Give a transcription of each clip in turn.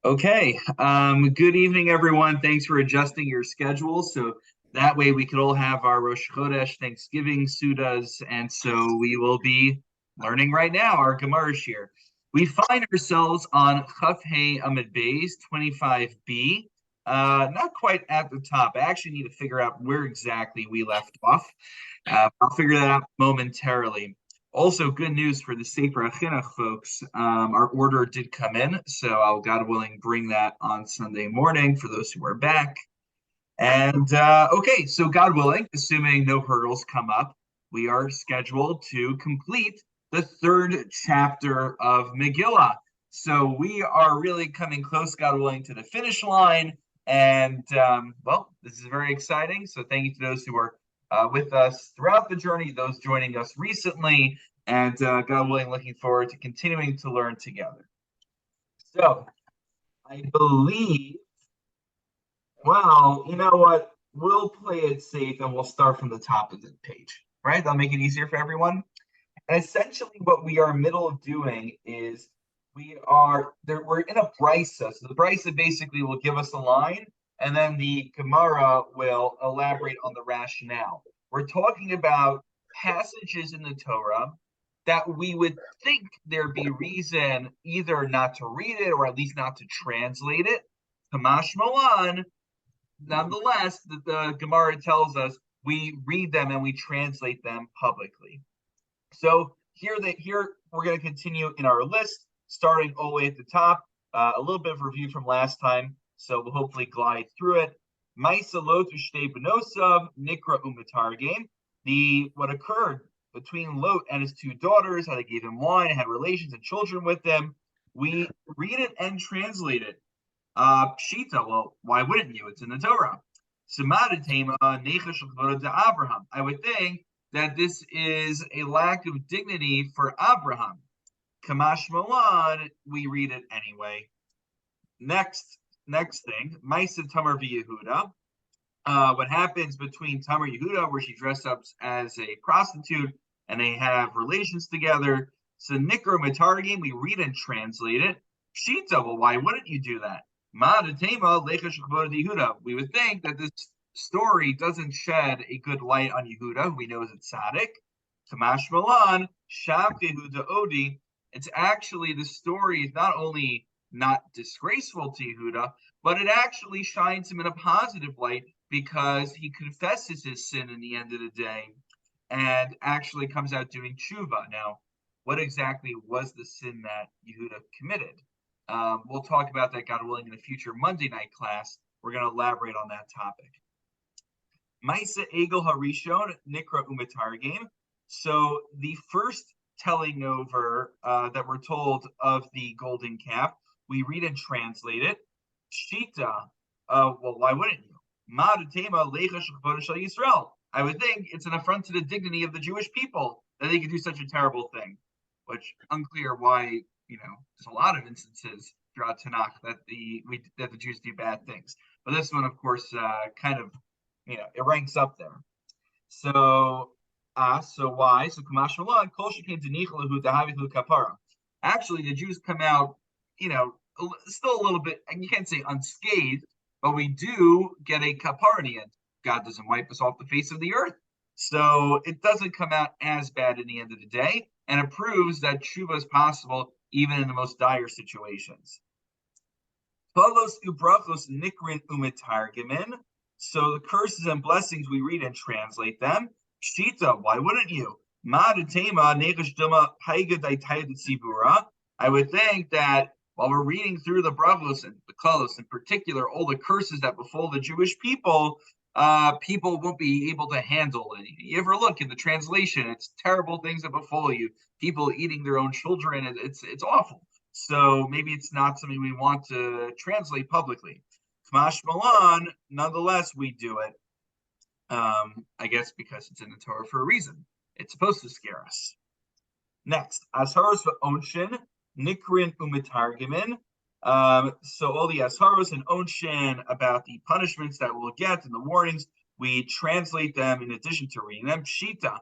Okay. Good evening, everyone. Thanks for adjusting your schedules. So that way we could all have our Rosh Chodesh Thanksgiving Sudas. And so we will be learning right now our Gemara here. We find ourselves on Chaf Hey Amid Beis 25b. Not quite at the top. I actually need to figure out where exactly we left off. I'll figure that out momentarily. Also, good news for the Sefer HaChinuch folks. Our order did come in, so I'll, God willing, bring that on Sunday morning for those who are back. And okay, so God willing, assuming no hurdles come up, we are scheduled to complete the third chapter of Megillah. So we are really coming close, God willing, to the finish line. And well, this is very exciting. So thank you to those who are with us throughout the journey, those joining us recently, and God willing, looking forward to continuing to learn together. So I believe, well, you know what? We'll play it safe and we'll start from the top of the page, right? That'll make it easier for everyone. And essentially, what we are middle of doing is we're in a brisa. So the brisa basically will give us a line, and then the Gemara will elaborate on the rationale. We're talking about passages in the Torah that we would think there'd be reason either not to read it or at least not to translate it. Kamash Malan, nonetheless, the Gemara tells us we read them and we translate them publicly. So here we're going to continue in our list, starting all the way at the top. A little bit of review from last time, so we'll hopefully glide through it. Ma'isa lo tushtei benosav nikra u'mitargem. What occurred between Lot and his two daughters, how they gave him wine, had relations and children with them. We read it and translate it. Pshita, well, why wouldn't you? It's in the Torah. Abraham. I would think that this is a lack of dignity for Abraham. Kamash Malan, we read it anyway. Next thing, Maisa Tamar v'Yehuda. What happens between Tamar and Yehuda, where she dressed up as a prostitute and they have relations together. So Nikro Mitargim, we read and translate it. Pshita, well, why wouldn't you do that? We would think that this story doesn't shed a good light on Yehuda, who we know is a tzaddik. Kamash Malan, Shav Yehuda Odi. It's actually, the story is not only not disgraceful to Yehuda, but it actually shines him in a positive light because he confesses his sin in the end of the day and actually comes out doing tshuva. Now, what exactly was the sin that Yehuda committed? We'll talk about that, God willing, in a future Monday night class. We're going to elaborate on that topic. Maisa Egel Harishon Nikra Umitargim. So the first telling over that we're told of the golden calf, we read and translate it. Shita, well, why wouldn't you? I would think it's an affront to the dignity of the Jewish people that they could do such a terrible thing, which unclear why. There's a lot of instances throughout Tanakh that the Jews do bad things, but this one, of course, kind of, it ranks up there. So why? So Kamash Malan, Kol Shekin Denichalahu Dahavihu Kapara. Actually, the Jews come out, still a little bit, and you can't say unscathed, but we do get a kapara in the end. God doesn't wipe us off the face of the earth, so it doesn't come out as bad in the end of the day, and it proves that tshuva is possible even in the most dire situations. So the curses and blessings, we read and translate them. Shita, why wouldn't you? I would think that while we're reading through the brachos and the kalos, in particular, all the curses that befall the Jewish people, people won't be able to handle it. You ever look in the translation, it's terrible things that befall you. People eating their own children, it's awful. So maybe it's not something we want to translate publicly. Kamash Malan, nonetheless, we do it. I guess because it's in the Torah for a reason. It's supposed to scare us. Next, Asharos v'Onshin, Nikrin u'Mitargimin. So all the Asharos and Onshin about the punishments that we'll get and the warnings, we translate them in addition to reading them. Pshita,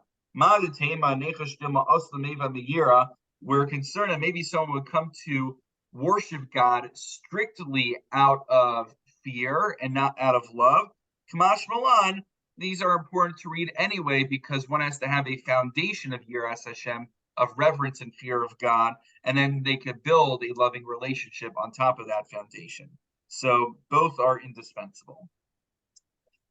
we're concerned that maybe someone would come to worship God strictly out of fear and not out of love. Kamash Malan, these are important to read anyway because one has to have a foundation of Yiras Hashem, of reverence and fear of God, and then they could build a loving relationship on top of that foundation. So both are indispensable.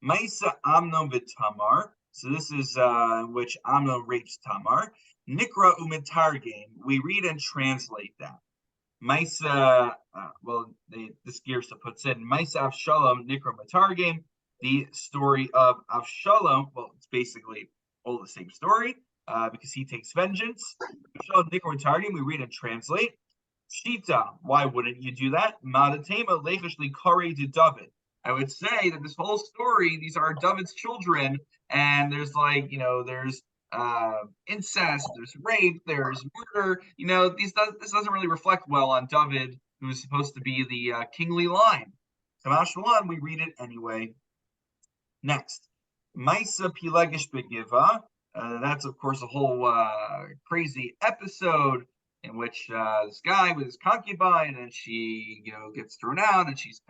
Maisa Amnon v'Tamar. So this is in which Amnon rapes Tamar. Nikra u'mitargim. We read and translate that. Maisa, this Girsa puts in Maisa Avshalom Nikra Mitargim. The story of Avshalom. Well, it's basically all the same story because he takes vengeance. Avshalom Nikra Mitargim. We read and translate. Shita. Why wouldn't you do that? Madatema lechashli kare de David. I would say that this whole story, these are David's children, and there's there's incest, there's rape, there's murder. This doesn't really reflect well on David, who is supposed to be the kingly line. Kamash Malan, we read it anyway. Next, Maisa Pilegish Begiva. That's of course a whole crazy episode in which this guy with his concubine, and she, gets thrown out, and she's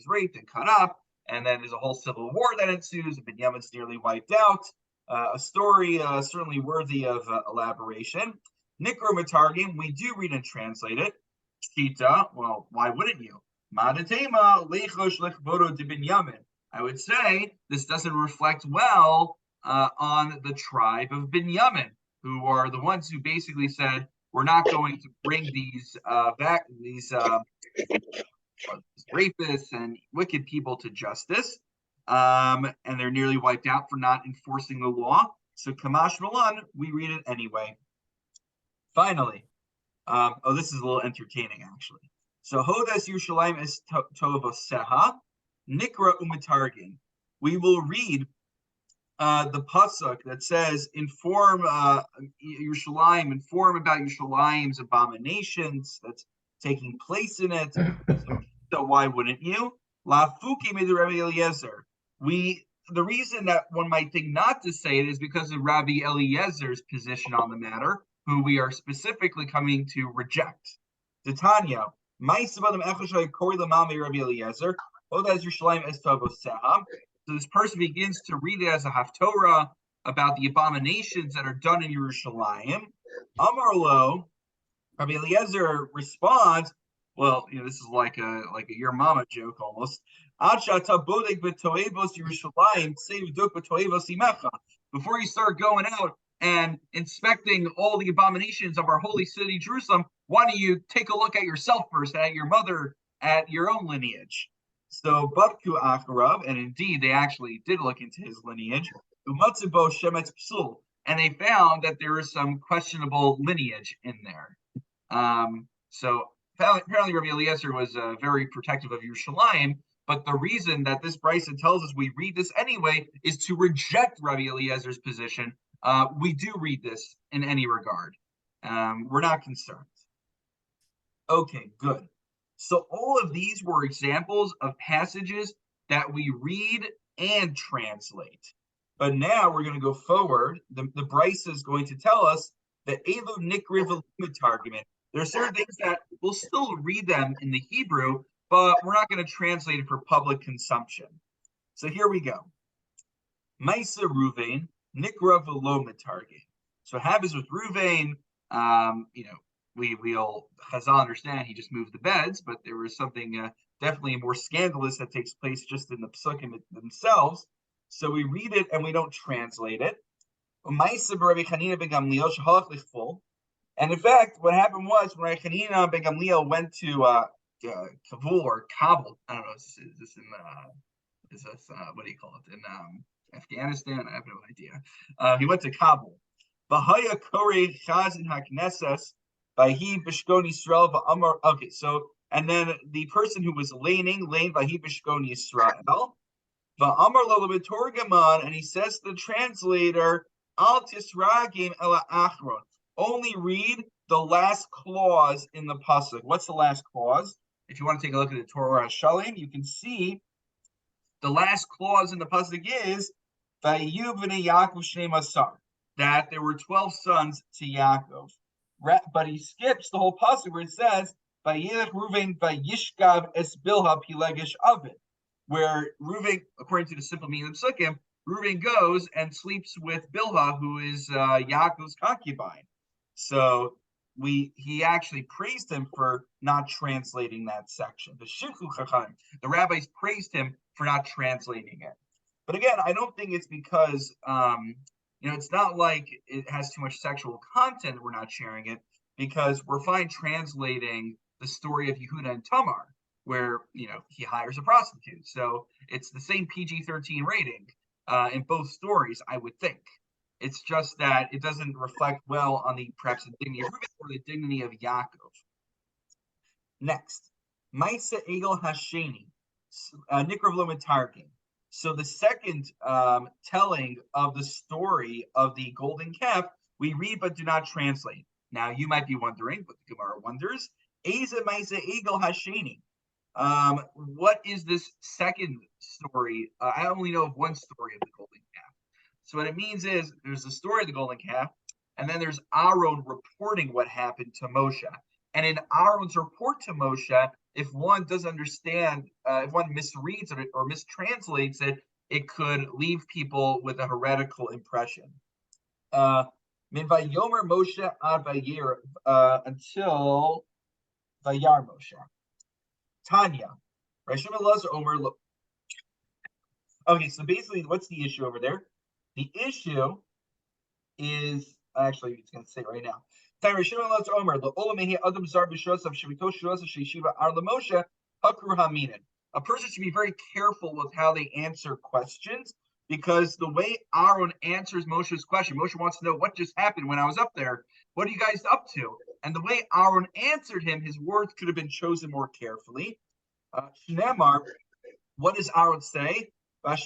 raped and cut up, and then there's a whole civil war that ensues, and Binyamin's nearly wiped out. A story certainly worthy of elaboration. Nikro Matargim, we do read and translate it. Shita, well, why wouldn't you? Madatema lechosh lechvodo de Binyamin. I would say this doesn't reflect well on the tribe of Binyamin, who are the ones who basically said, we're not going to bring these rapists and wicked people to justice, and they're nearly wiped out for not enforcing the law. So Kamash Malan, we read it anyway. Finally, this is a little entertaining actually. So Hodas Yerushalayim es Tovaseha Nikra Umitargin. We will read the pasuk that says, inform Yerushalayim, inform about Yerushalayim's abominations that's taking place in it. So why wouldn't you? La Fuki made the Rabbi Eliezer. The reason that one might think not to say it is because of Rabbi Eliezer's position on the matter, who we are specifically coming to reject. Titania, Ma'isabadam Echoshay Kori Lamami Rabbi Eliezer, Odas Yerushalayim es Tovaseha. So this person begins to read it as a haftorah about the abominations that are done in Yerushalayim. Amar lo, Rabbi Eliezer responds, well, this is like a your mama joke almost. Before you start going out and inspecting all the abominations of our holy city, Jerusalem, why don't you take a look at yourself first, at your mother, at your own lineage? So Batku Acharav, and indeed they actually did look into his lineage, and they found that there is some questionable lineage in there. So apparently Rabbi Eliezer was very protective of Yerushalayim, but the reason that this brisa tells us we read this anyway is to reject Rabbi Eliezer's position. We do read this in any regard. We're not concerned. Okay, good. So all of these were examples of passages that we read and translate. But now we're going to go forward. The brisa is going to tell us that Elu Nikriv argument. There are certain things that we'll still read them in the Hebrew, but we're not going to translate it for public consumption. So here we go. Maisa Ruvain, Nikra v'lo mitargim. So what happens with Ruvain, we'll Chazal understand he just moved the beds, but there was something definitely more scandalous that takes place just in the psukim themselves. So we read it and we don't translate it. And in fact, what happened was when Rabbi Chanina ben Gamliel went to Kabul or Kabul, I don't know, is this what do you call it, in Afghanistan? I have no idea. He went to Kabul. Okay, so and then the person who was laning Vahi Bishkon Yisrael, and he says to the translator, Al Tisragim Ela Achron. Only read the last clause in the pasuk. What's the last clause? If you want to take a look at the Torah Shalim, you can see the last clause in the pasuk is Vayu b'nei Yaakov shnei masar, that there were 12 sons to Yaakov. But he skips the whole pasuk where it says Vayelech Ruvain vayishkav es Bilha pilegish oven, where Ruvain, according to the simple meaning of Sukkim, Ruvain goes and sleeps with Bilha, who is Yaakov's concubine. So he actually praised him for not translating that section. The rabbis praised him for not translating it. But again, I don't think it's because it's not like it has too much sexual content. We're not sharing it because we're fine translating the story of Yehuda and Tamar, where he hires a prostitute. So it's the same PG-13 rating in both stories, I would think. It's just that it doesn't reflect well on perhaps the dignity of Reuben or the dignity of Yaakov. Next, Maisa Egel Hasheni, Nikrav Lomatargin. So the second telling of the story of the golden calf, we read but do not translate. Now you might be wondering, but the Gemara wonders, Eza Maisa Egel Hasheni. What is this second story? I only know of one story of the golden calf. So what it means is there's the story of the golden calf, and then there's Aaron reporting what happened to Moshe. And in Aaron's report to Moshe, if one doesn't understand, if one misreads it or mistranslates it, it could leave people with a heretical impression. Min Vayomer Moshe ad Vayir until Vayar Moshe. Tanya. Okay, so basically, what's the issue over there? The issue is actually it's going to say it right now. A person should be very careful with how they answer questions because the way Aaron answers Moshe's question, Moshe wants to know what just happened when I was up there. What are you guys up to? And the way Aaron answered him, his words could have been chosen more carefully. Shnemar, what does Aaron say? I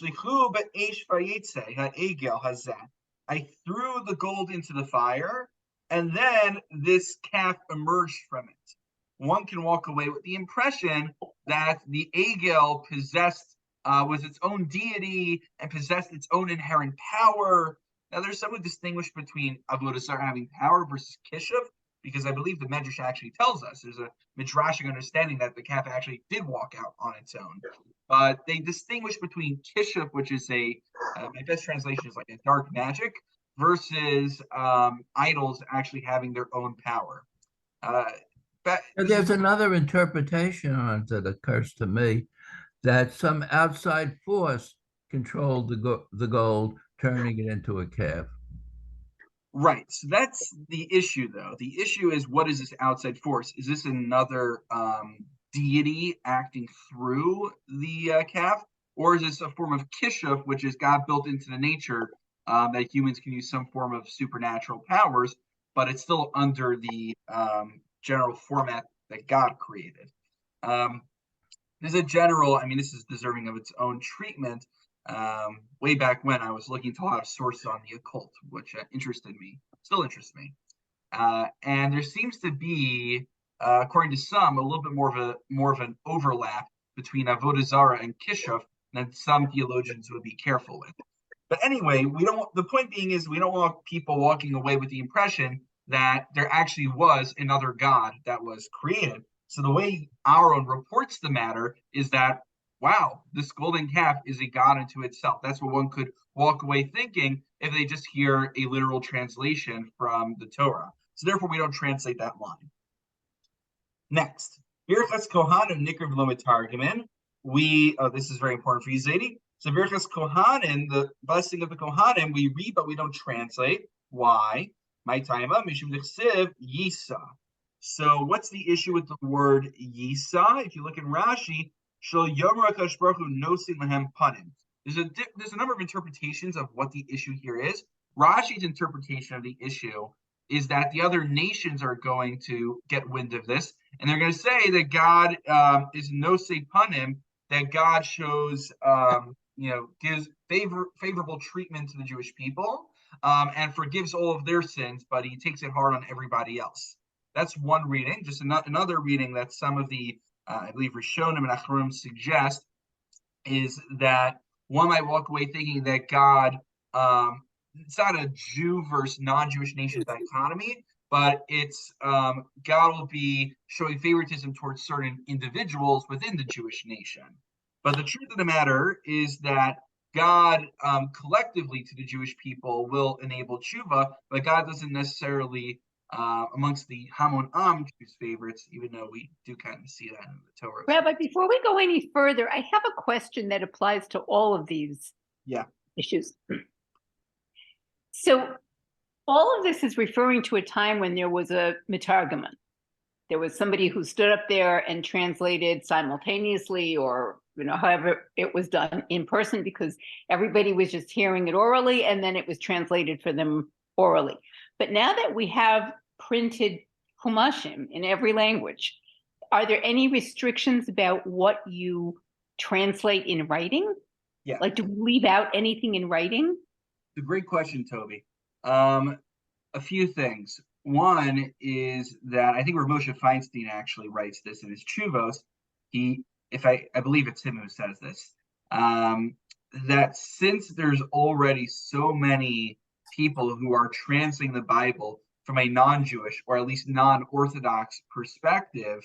threw the gold into the fire, and then this calf emerged from it. One can walk away with the impression that the Egel possessed, was its own deity and possessed its own inherent power. Now, there's some who distinguish between Avodah Zarah having power versus Kishuv, because I believe the Medrash actually tells us there's a Midrashic understanding that the calf actually did walk out on its own. But they distinguish between Kishuv, which is my best translation is like a dark magic, versus idols actually having their own power. There's another interpretation on it that occurs to me, that some outside force controlled the gold, turning it into a calf. Right. So that's the issue, though. The issue is, what is this outside force? Is this another deity acting through the calf? Or is this a form of kishuv, which is God built into the nature that humans can use some form of supernatural powers, but it's still under the general format that God created? There's a general, this is deserving of its own treatment. Way back when I was looking to a lot of sources on the occult, which still interests me. And there seems to be, according to some, a little bit more of an overlap between Avodah Zarah and Kishuv than some theologians would be careful with. But anyway, the point being is we don't want people walking away with the impression that there actually was another God that was created. So the way Aaron reports the matter is that, wow, this golden calf is a god unto itself. That's what one could walk away thinking if they just hear a literal translation from the Torah. So therefore, we don't translate that line. Next, Birchas Kohanim Nikrav Lo Mitargimin. This is very important for you, Zadie. So Birchas Kohanim, the blessing of the Kohanim, we read but we don't translate. Why? My taima mishum dichsiv Yisa. So what's the issue with the word Yisa? If you look in Rashi, Shel Yomer HaKadosh Baruch Hu Nosin Lahem Panim. There's a number of interpretations of what the issue here is. Rashi's interpretation of the issue is that the other nations are going to get wind of this, and they're going to say that God is Nosei Panim, that God shows, gives favorable treatment to the Jewish people, and forgives all of their sins, but he takes it hard on everybody else. That's one reading. Just another reading that some of the, I believe, Rishonim and Acharonim suggest is that one might walk away thinking that God, it's not a Jew versus non-Jewish nation dichotomy, but it's God will be showing favoritism towards certain individuals within the Jewish nation. But the truth of the matter is that God collectively to the Jewish people will enable tshuva, but God doesn't necessarily amongst the Hamon Am choose favorites, even though we do kind of see that in the Torah. Rabbi, before we go any further, I have a question that applies to all of these issues. So all of this is referring to a time when there was a mitargaman. There was somebody who stood up there and translated simultaneously, or however it was done in person, because everybody was just hearing it orally, and then it was translated for them orally. But now that we have printed Humashim in every language, are there any restrictions about what you translate in writing? Yeah. Like, do we leave out anything in writing? It's a great question, Toby. A few things. One is that I think where Moshe Feinstein actually writes this in his Chuvos, I believe it's him who says this, that since there's already so many people who are translating the Bible from a non-Jewish or at least non-Orthodox perspective,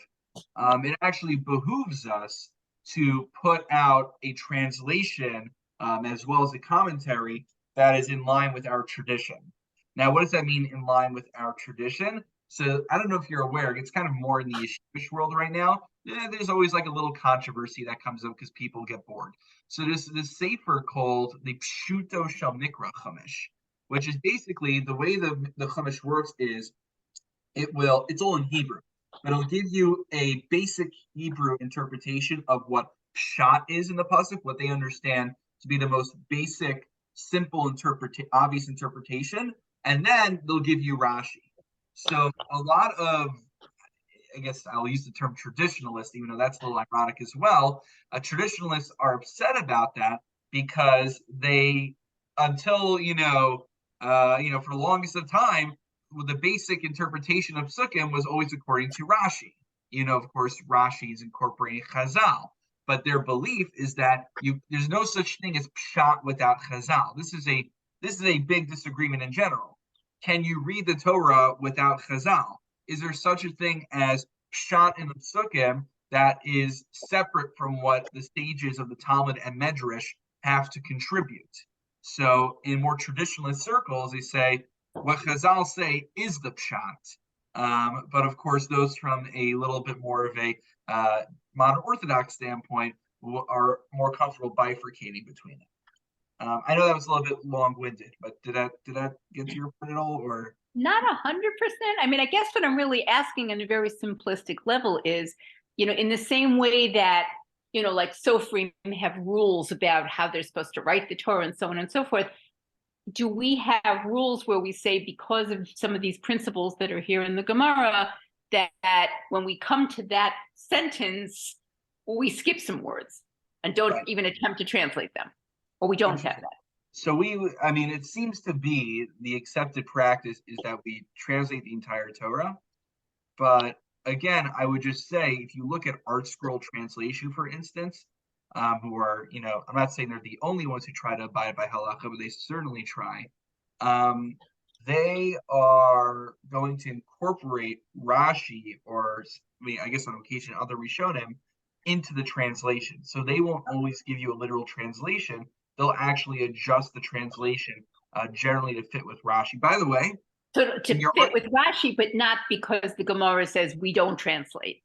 it actually behooves us to put out a translation as well as a commentary that is in line with our tradition. Now, what does that mean in line with our tradition? So I don't know if you're aware, it's kind of more in the Yeshivish world right now. There's always like a little controversy that comes up because people get bored. So this sefer called the Pshuto Shel Mikra Chumash, which is basically the way the Chumash works is it's all in Hebrew, but it'll give you a basic Hebrew interpretation of what pshat is in the pasuk, what they understand to be the most basic, simple obvious interpretation, and then they'll give you Rashi. So a lot of, I guess I'll use the term traditionalist, even though that's a little ironic as well. Traditionalists are upset about that because they, until for the longest of time, the basic interpretation of Sukkim was always according to Rashi. Of course, Rashi is incorporating Chazal, but their belief is that there's no such thing as pshat without Chazal. This is a big disagreement in general. Can you read the Torah without Chazal? Is there such a thing as pshat in the Sukkim that is separate from what the stages of the Talmud and Medrash have to contribute? So in more traditionalist circles, they say what Chazal say is the pshat. But of course, those from a little bit more of a modern Orthodox standpoint are more comfortable bifurcating between it. I know that was a little bit long-winded, but did that get to your point at all, or not 100%? I mean, I guess what I'm really asking on a very simplistic level is, in the same way that like Sofrim have rules about how they're supposed to write the Torah and so on and so forth. Do we have rules where we say, because of some of these principles that are here in the Gemara, that when we come to that sentence, we skip some words and don't even attempt to translate them, or we don't have that? So it seems to be the accepted practice is that we translate the entire Torah. But again, I would just say, if you look at Art Scroll translation, for instance, who are, I'm not saying they're the only ones who try to abide by halacha, but they certainly try. They are going to incorporate Rashi, or I guess on occasion other Rishonim, into the translation. So they won't always give you a literal translation. They'll actually adjust the translation generally to fit with Rashi. By the way, so to fit with Rashi, but not because the Gemara says we don't translate.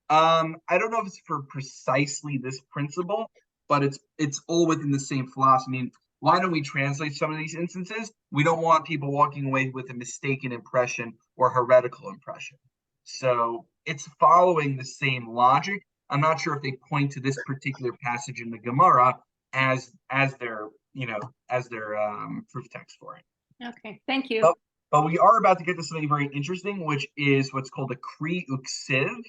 I don't know if it's for precisely this principle, but it's all within the same philosophy. Why don't we translate some of these instances? We don't want people walking away with a mistaken impression or heretical impression. So it's following the same logic. I'm not sure if they point to this particular passage in the Gemara as their proof text for it. Okay, thank you. But we are about to get to something very interesting, which is what's called a Kri Uksiv.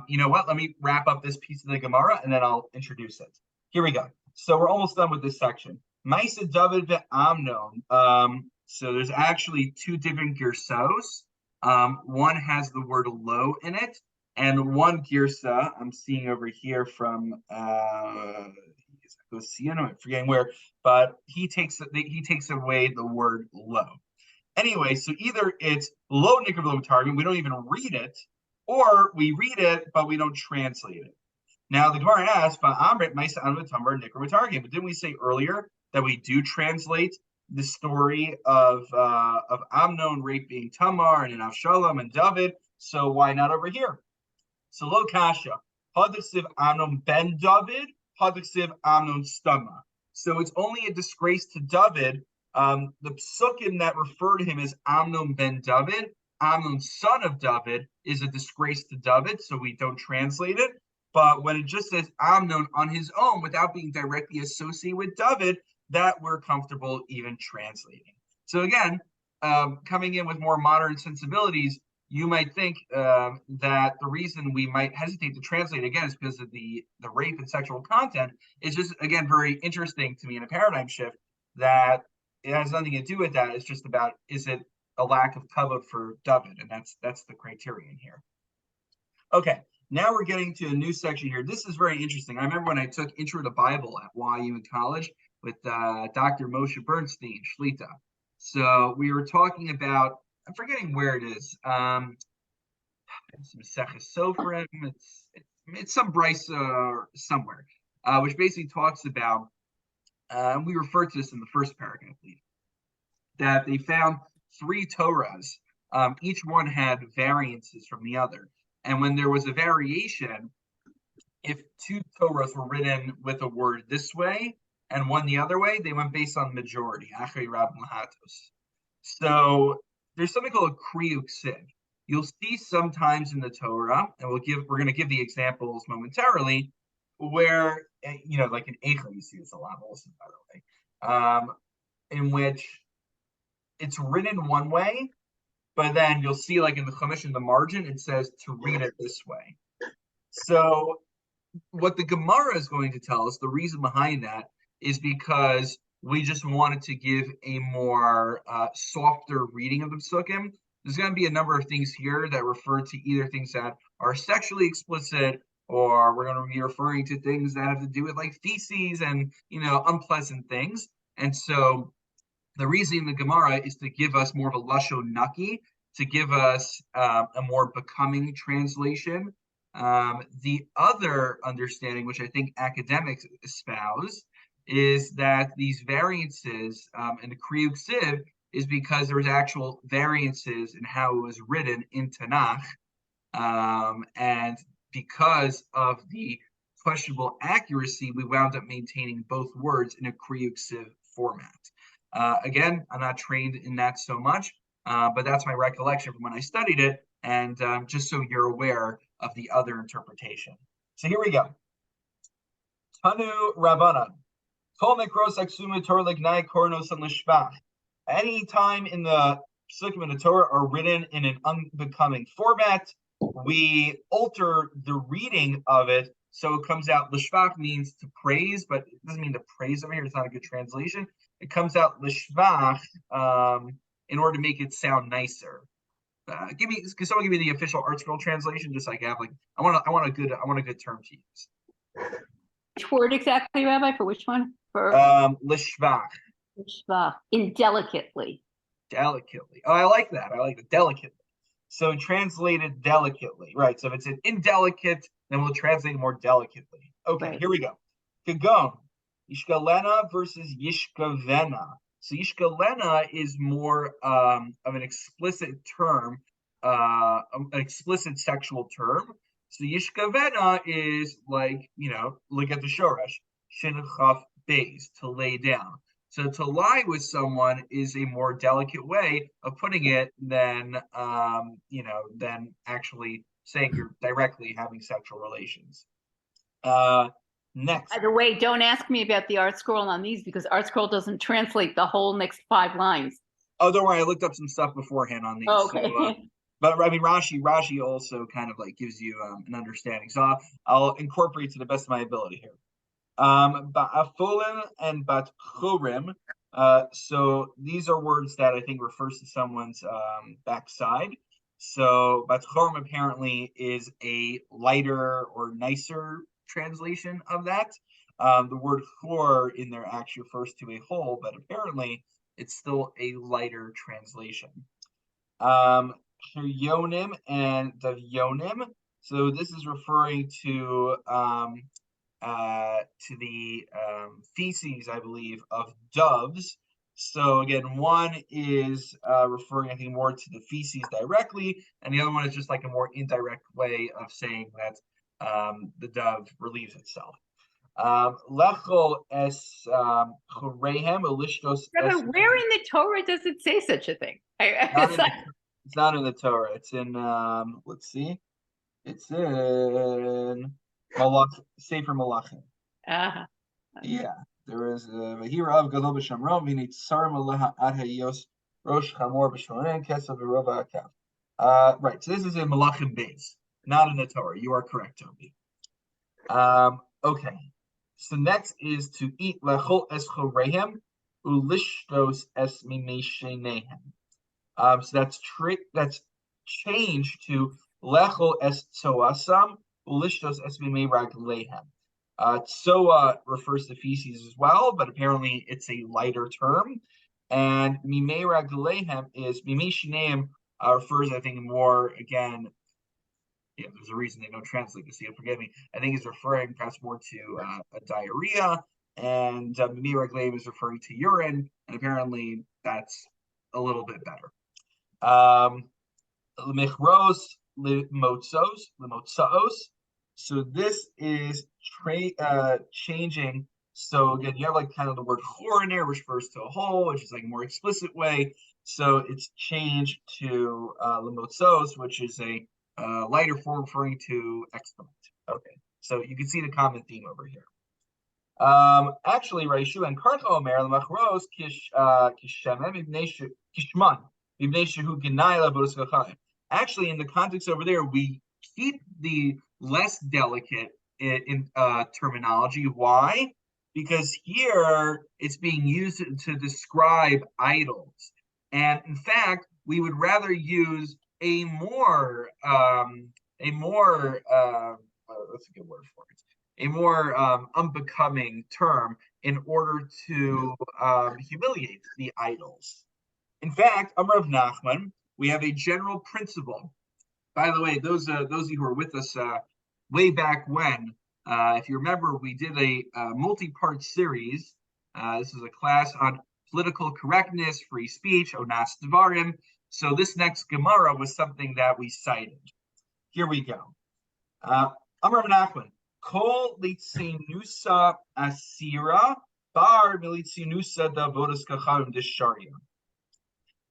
You know what? Let me wrap up this piece of the Gemara and then I'll introduce it. Here we go. So we're almost done with this section. Maisa David ve'Amnon. So there's actually two different girsos. One has the word lo in it, and one girsa I'm seeing over here from I'm forgetting where, but he takes away the word lo. Anyway, so either it's lo nikra v'lo targum, we don't even read it, or we read it but we don't translate it. Now the Gemara asks, "Va'amrit ma'isa anu tamar nikra v'targum." But didn't we say earlier that we do translate the story of Amnon raping Tamar and Avshalom and David? So why not over here? So lo kasha, hadaksiv Amnon ben David, hadaksiv Amnon stama. So it's only a disgrace to David. The psukim that refer to him as Amnon ben David, Amnon son of David, is a disgrace to David, so we don't translate it. But when it just says Amnon on his own, without being directly associated with David, that we're comfortable even translating. So again, coming in with more modern sensibilities, you might think that the reason we might hesitate to translate again is because of the rape and sexual content. Is just, again, very interesting to me in a paradigm shift that it has nothing to do with that. It's just about, is it a lack of kavod for David? And that's the criterion here. Okay, now we're getting to a new section here. This is very interesting. I remember when I took Intro to Bible at YU in college with Dr. Moshe Bernstein, Shlita. So we were talking about, I'm forgetting where it is. It's Maseches Sofrim. It's some Bryce somewhere, which basically talks about, and we referred to this in the first paragraph, I believe, that they found 3 Torahs. Each one had variances from the other. And when there was a variation, if 2 Torahs were written with a word this way and one the other way, they went based on majority. So there's something called a kriyuk siv. You'll see sometimes in the Torah, and we're going to give the examples momentarily, where, like in Eicha, you see this a lot also, by the way, in which it's written one way, but then you'll see, like in the Chumash in the margin, it says to read it this way. So what the Gemara is going to tell us, the reason behind that is because we just wanted to give a more softer reading of the psukim. There's going to be a number of things here that refer to either things that are sexually explicit, or we're going to be referring to things that have to do with like feces and unpleasant things. And so the reason in the Gemara is to give us more of a lashon naki, to give us a more becoming translation. The other understanding, which I think academics espouse, is that these variances in the Kriyuk Siv is because there was actual variances in how it was written in Tanakh, and because of the questionable accuracy, we wound up maintaining both words in a Kriyuk Siv format. Again, I'm not trained in that so much, but that's my recollection from when I studied it, and just so you're aware of the other interpretation. So here we go. Tanu Rabbanan. Any time in the psukim in the Torah are written in an unbecoming format, we alter the reading of it so it comes out. Lishvach means to praise, but it doesn't mean to praise over here. It's not a good translation. It comes out lishvach in order to make it sound nicer. Can someone give me the official Art Scroll translation? Just like I want a good term to use. Which word exactly, Rabbi? For which one? For lishvach. Lishvach. Indelicately. Delicately. Oh, I like that. I like it. Delicately. So translated delicately. Right. So if it's an indelicate, then we'll translate more delicately. Okay, right. Here we go. Kagon. Yishkalena versus Yishkavena. So Yishkalena is more of an explicit term, an explicit sexual term. So Yishkavena is like, look at the shoresh, shin chaf beis, to lay down. So to lie with someone is a more delicate way of putting it than actually saying you're directly having sexual relations. Next. By the way, don't ask me about the Art Scroll on these because Art Scroll doesn't translate the whole next 5 lines. Oh, don't worry. I looked up some stuff beforehand on these. Oh, okay. So, but I mean, Rashi also kind of like gives you an understanding. So I'll incorporate to the best of my ability here. Ba'afolim and batchurim. So these are words that I think refers to someone's backside. So batchurim apparently is a lighter or nicer translation of that. The word chor in there actually refers to a hole, but apparently it's still a lighter translation. Yonim and Davyonim. So this is referring to the feces, I believe, of doves. So again, one is referring, I think, more to the feces directly, and the other one is just like a more indirect way of saying that the dove relieves itself. Lechol es chorehem elishtos es. Where in the Torah does it say such a thing? It's not in the Torah. It's in let's see. It's in Sefer Malachim. Uh-huh. Yeah, there is Vahira of Gadol b'Shamron v'nitzarim aleha ad hayos rosh chamor b'shlonen kesav v'rova akav. Right. So this is in Malachim Beis, not in the Torah. You are correct, Toby. Okay. So next is to eat lechol es chorehem ulishtos es mimeshenehem. So that's changed to lechol es tzoasam ulishtos es mimei. Tsoa refers to feces as well, but apparently it's a lighter term. And mimei ragleihem is mimei shineim refers, I think, more again. Yeah, there's a reason they don't translate this. Forgive me. I think it's referring perhaps more to a diarrhea, and mimei ragleihem is referring to urine, and apparently that's a little bit better. Lemichros lemotzaos. So this is changing. So again, you have like kind of the word chor in there, which refers to a hole, which is like a more explicit way. So it's changed to lemotzos, which is a lighter form referring to excrement. Okay, so you can see the common theme over here. Actually, Raishu and Karcha Omer lemachros kishemem kishman ibnei shehu genai lavodas v'chaim. Actually, in the context over there, we keep the less delicate in terminology. Why? Because here it's being used to describe idols, and in fact, we would rather use a more what's a good word for it? A more unbecoming term in order to humiliate the idols. In fact, Amar of Nachman, we have a general principle. By the way, those of you who were with us way back when, if you remember, we did a multi-part series. This is a class on political correctness, free speech, onas devarim. So this next Gemara was something that we cited. Here we go. Amar Nachman, kol litzinusa asira bar militzinusa davodas kachavim disharia.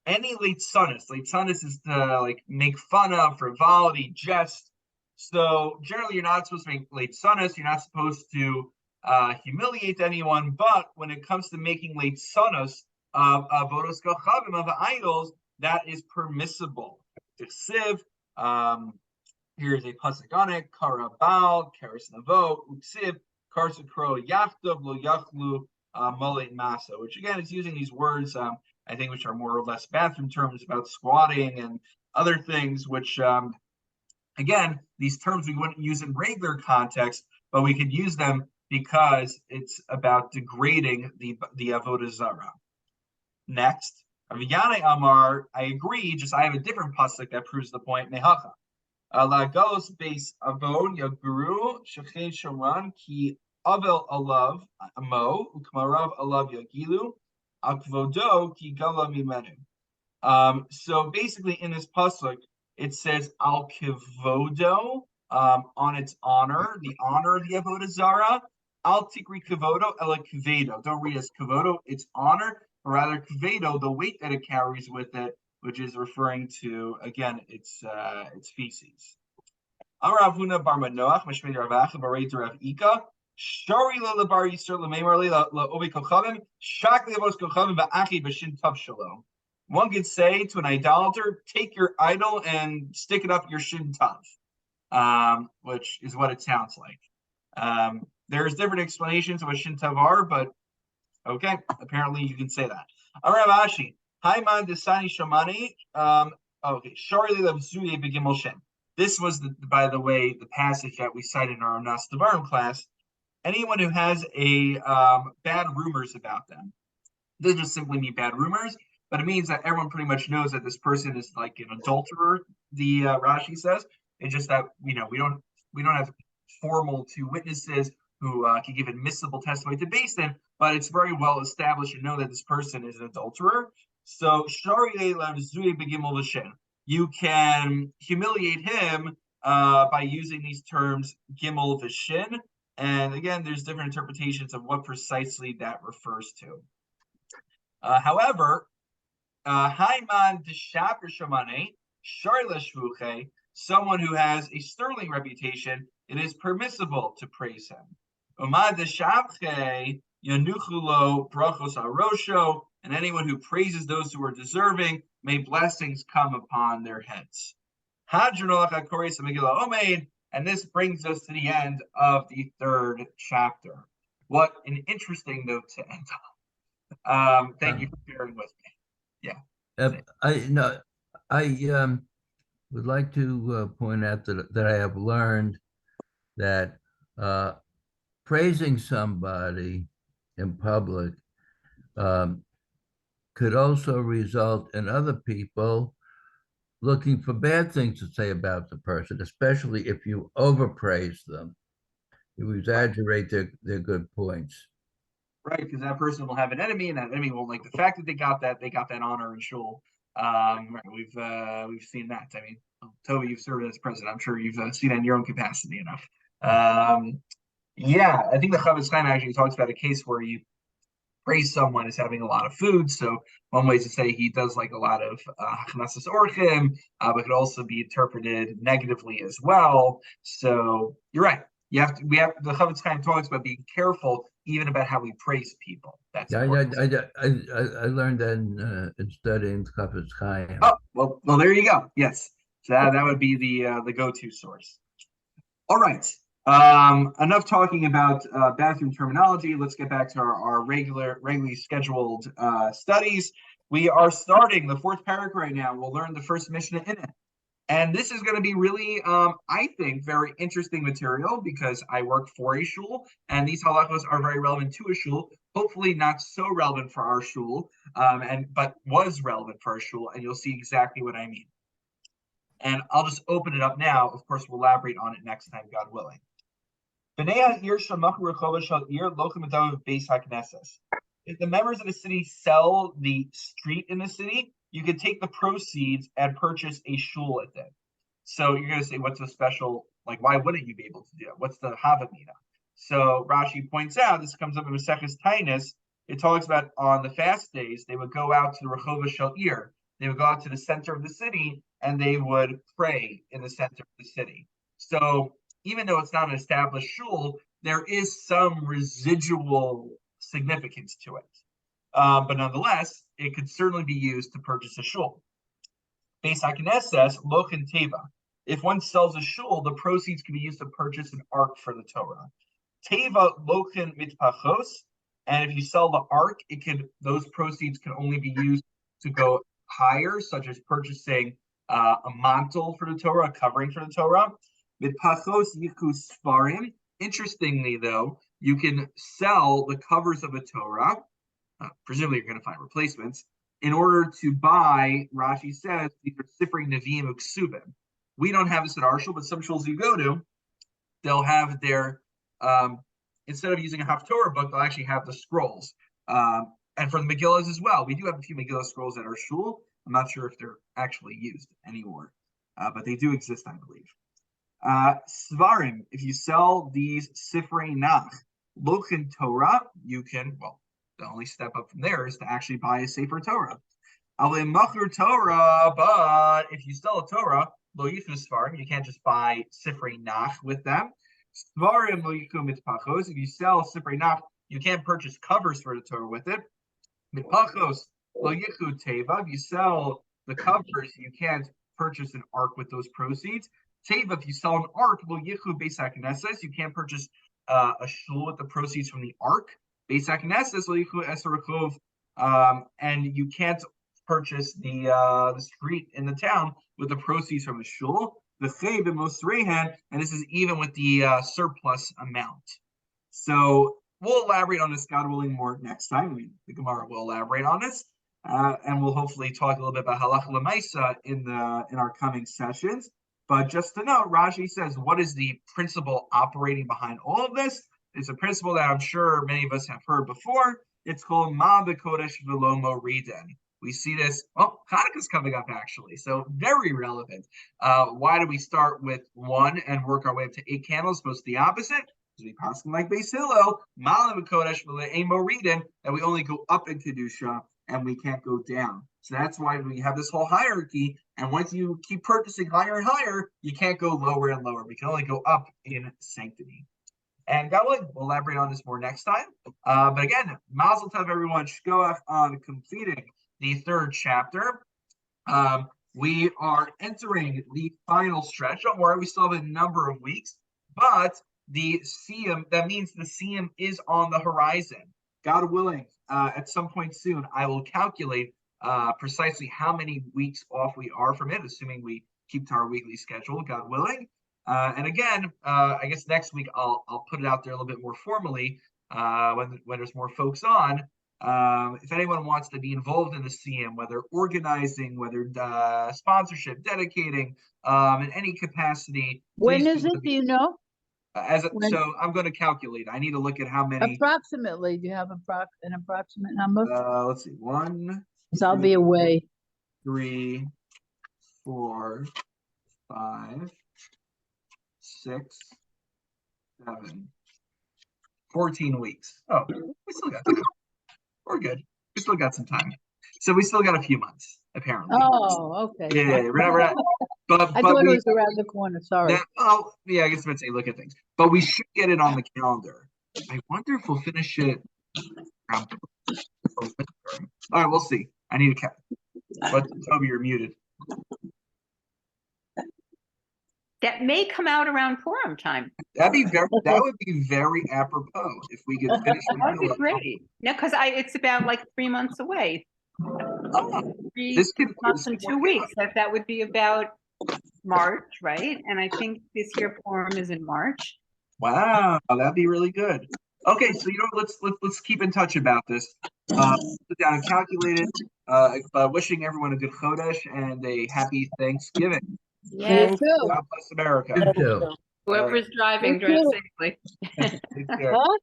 Any litzanis is to like make fun of, frivolity, jest. So generally, you're not supposed to make litzanis. You're not supposed to humiliate anyone. But when it comes to making litzanis of avodas kachavim, of idols, that is permissible. Siv, here's a pasuk on it: karabal, karis navo, uksiv, karsakro yachtav lo yachlu molet masa. Which again is using these words. I think which are more or less bathroom terms about squatting and other things, which, again, these terms we wouldn't use in regular context, but we could use them because it's about degrading the avodah zarah. Next, Aviyane Amar, I agree, just I have a different pasuk that proves the point. Nehacha. Lagos base avon yaguru shechen shomran ki avel alav amo ukmarav alav yagilu. So basically, in this pasuk, it says al kivodo on its honor, the honor of the avodah zarah. Al tikri kivodo ela kivedo. Don't read as kivodo, its honor, or rather kivedo, the weight that it carries with it, which is referring to again its feces. Aravuna bar Manoach mishmei Ravacha barei Rav Ika. Shari la bar yisur lememar la obi kochavim shakli avos kochavim ba'achi b'shin tav shalom. One could say to an idolater, take your idol and stick it up your shin tav, which is what it sounds like. There's different explanations of what shin tav are, but okay, apparently you can say that. Arav Ashi, Haiman desani shamani. Okay, Shari la v'zuye b'gimel shem. This was, by the way, the passage that we cited in our Nas Devarim class. Anyone who has a bad rumors about them, doesn't just simply mean bad rumors, but it means that everyone pretty much knows that this person is like an adulterer. The Rashi says it's just that we don't have formal two witnesses who can give admissible testimony to base in, but it's very well established and know that this person is an adulterer. So you can humiliate him by using these terms gimel v'shin. And again, there's different interpretations of what precisely that refers to. However, Haiman Deshaper Shamane, Sharla Shvuche, someone who has a sterling reputation, it is permissible to praise him. Umad Deshabche, Yanuchulo Brachos Arosho, and anyone who praises those who are deserving, may blessings come upon their heads. Hadronolacha Koreis Megillah Omeid, and this brings us to the end of the third chapter. What an interesting note to end on. Thank you for bearing with me. Yeah. I would like to point out that I have learned that praising somebody in public could also result in other people looking for bad things to say about the person, especially if you overpraise them. You exaggerate their good points. Right, because that person will have an enemy, and that enemy will like the fact that they got that honor in shul. We've seen that. I mean, Toby, you've served as president. I'm sure you've seen that in your own capacity enough. Yeah, I think the Chavetz Chaim actually talks about a case where you praise someone as having a lot of food. So one way is to say he does like a lot of hachnasas orchim, but it could also be interpreted negatively as well. So you're right. The Chavetz Chaim talks about being careful even about how we praise people. That's I learned that in studying Chavetz Chaim. Oh, well, there you go. Yes, so that would be the go-to source. All right. Enough talking about bathroom terminology. Let's get back to our regularly scheduled studies. We are starting the fourth paragraph right now. We'll learn the first Mishnah in it. And this is going to be really, I think, very interesting material because I work for a shul, and these halachos are very relevant to a shul. Hopefully not so relevant for our shul, but was relevant for our shul, and you'll see exactly what I mean. And I'll just open it up now. Of course, we'll elaborate on it next time, God willing. If the members of the city sell the street in the city, you can take the proceeds and purchase a shul at it. So you're going to say, what's the special, like, why wouldn't you be able to do it? What's the havamina? So Rashi points out, this comes up in Maseches Tainus, it talks about on the fast days, they would go out to the Rechova Shel Ir. They would go out to the center of the city and they would pray in the center of the city. So even though it's not an established shul, there is some residual significance to it. But nonetheless, it could certainly be used to purchase a shul. Beis HaKnesses, Lochin Teva. If one sells a shul, the proceeds can be used to purchase an ark for the Torah. Teva Lochin Mitpachos, and if you sell the ark, those proceeds can only be used to go higher, such as purchasing a mantle for the Torah, a covering for the Torah. Mitpachos Yiku Sfarim. Interestingly, though, you can sell the covers of a Torah. Presumably, you're going to find replacements in order to buy. Rashi says these are Sifrei Nevi'im Uksubim. We don't have this at our shul, but some shuls you go to, they'll have their instead of using a Haftorah book, they'll actually have the scrolls. And for the Megillahs as well, we do have a few Megillah scrolls at our shul. I'm not sure if they're actually used anymore, but they do exist, I believe. Svarim, if you sell these Sifrei Nach, Lochin Torah, you can, the only step up from there is to actually buy a Sefer Torah. Machur Torah, but if you sell a Torah, Lo Yichu Svarim, you can't just buy Sifrei Nach with them. Svarim Lo Yichu Mitpachos, if you sell Sifrei Nach, you can't purchase covers for the Torah with it. Mitpachos Lo Yichu Teva, if you sell the covers, you can't purchase an ark with those proceeds. Teva, if you sell an ark, Lo Yichu Beis HaKnesses, you can't purchase a shul with the proceeds from the ark. Beis HaKnesses Lo Yichu Eser Rechov, and you can't purchase the street in the town with the proceeds from the shul. The Chayv and Mosreihan, and this is even with the surplus amount. So we'll elaborate on this, God willing, more next time. The Gemara will elaborate on this, and we'll hopefully talk a little bit about halacha l'maisa in our coming sessions. But just to note, Rashi says, what is the principle operating behind all of this? It's a principle that I'm sure many of us have heard before. It's called Ma b'kodesh v'lo moriden. We see this. Oh, Hanukkah's coming up, actually, so very relevant. Why do we start with 1 and work our way up to 8 candles? Supposed to be the opposite. Because we pass like Beis Hillel, Ma b'kodesh v'lo moriden, that we only go up in kedusha and we can't go down. So that's why we have this whole hierarchy. And once you keep purchasing higher and higher, you can't go lower and lower. We can only go up in sanctity. And God willing, we'll elaborate on this more next time. But again, Mazel Tov, everyone. Shkoach on completing the 3rd chapter. We are entering the final stretch. Don't worry, we still have a number of weeks. But the Siyum, that means the Siyum is on the horizon. God willing, at some point soon, I will calculate precisely how many weeks off we are from it, assuming we keep to our weekly schedule, God willing. And again, I guess next week I'll put it out there a little bit more formally when there's more folks on. If anyone wants to be involved in the CM, whether organizing, whether sponsorship, dedicating, in any capacity. When is it? Do you know? So I'm going to calculate. I need to look at how many. Approximately. Do you have an approximate number? Let's see. 1. Because I'll be away. 3, 4, 5, 6, 7, 14 weeks. Oh, we still got time. We're good. We still got some time. So we still got a few months, apparently. Oh, okay. Yeah, right. But I thought it was around the corner. Sorry. I guess let's say look at things. But we should get it on the calendar. I wonder if we'll finish it. All right, we'll see. I need to catch. But Toby, you're muted. That may come out around Purim time. That would be very apropos if we could finish. That would be great. No, because it's about like 3 months away. Oh, 3 months and 2 weeks. That would be about March, right? And I think this year Purim is in March. Wow, that'd be really good. Okay, so let's keep in touch about this. Sit down and calculate it. Wishing everyone a good Chodesh and a happy Thanksgiving. Yes. God bless America. You too. Whoever's driving, drive safely. Take care. Huh?